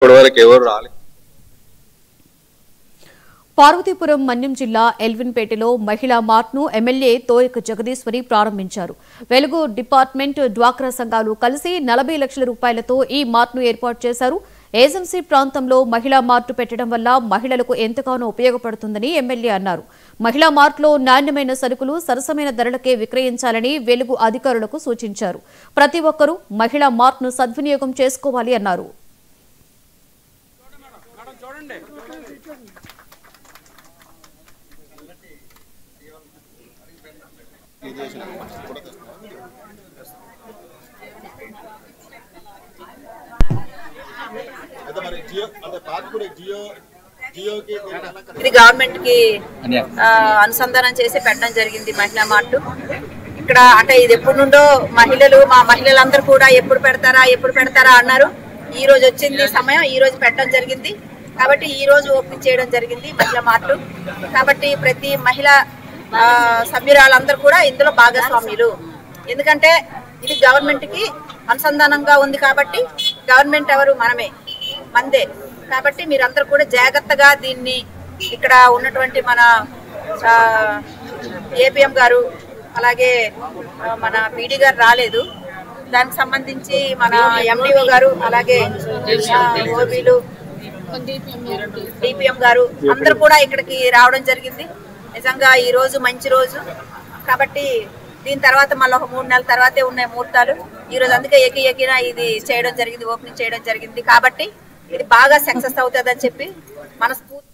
ఇప్పటివరకు ఎవరు రాలేదు. పార్వతీపురం మన్యం జిల్లా ఎల్విన్పేటలో మహిళా మార్ట్ను ఎమ్మెల్యే తోయక జగదీశ్వరి ప్రారంభించారు. వెలుగు డిపార్ట్మెంట్, డ్వాక్రా సంఘాలు కలిసి 40 లక్షల రూపాయలతో ఈ మార్ట్ను ఏర్పాటు చేశారు. ఏజెన్సీ ప్రాంతంలో మహిళా మార్టు పెట్టడం వల్ల మహిళలకు ఎంతగానో ఉపయోగపడుతుందని ఎమ్మెల్యే అన్నారు. మహిళా మార్ట్లో నాణ్యమైన సరుకులు సరసమైన ధరలకే విక్రయించాలని వెలుగు అధికారులకు సూచించారు. ప్రతి ఒక్కరూ మహిళా మార్ట్ను సద్వినియోగం చేసుకోవాలి అన్నారు. ఇది గవర్నమెంట్ కి అనుసంధానం చేసి పెట్టడం జరిగింది మహిళా మార్ట్. ఇక్కడ అంటే ఇది ఎప్పటి నుండో మా మహిళలందరూ కూడా ఎప్పుడు పెడతారా అన్నారు. ఈ రోజు వచ్చింది సమయం, ఈ రోజు పెట్టడం జరిగింది. కాబట్టి ఈ రోజు ఓపెన్ చేయడం జరిగింది మహిళా మార్ట్. కాబట్టి ప్రతి మహిళా సభ్యురాలందరూ కూడా ఇందులో భాగస్వామ్యులు. ఎందుకంటే ఇది గవర్నమెంట్ కి అనుసంధానంగా ఉంది కాబట్టి గవర్నమెంట్ ఎవరు మందే. కాబట్టి మీరందరూ కూడా జాగ్రత్తగా దీన్ని ఇక్కడ ఉన్నటువంటి మన ఏపీఎం గారు అలాగే మన పీడీ గారు రాలేదు, దానికి సంబంధించి మన ఎండిఓ గారు అలాగే ఓబీలు డిపిఎం గారు అందరూ కూడా ఇక్కడికి రావడం జరిగింది. నిజంగా ఈ రోజు మంచి రోజు కాబట్టి దీని తర్వాత మళ్ళీ ఒక 3 నెలల తర్వాతే ఉన్నాయి ముహూర్తాలు. ఈ రోజు అందుకే ఏకీన ఇది చేయడం జరిగింది, ఓపెనింగ్ చేయడం జరిగింది. కాబట్టి ఇది బాగా సక్సెస్ అవుతుందని చెప్పి మనస్ఫూర్తి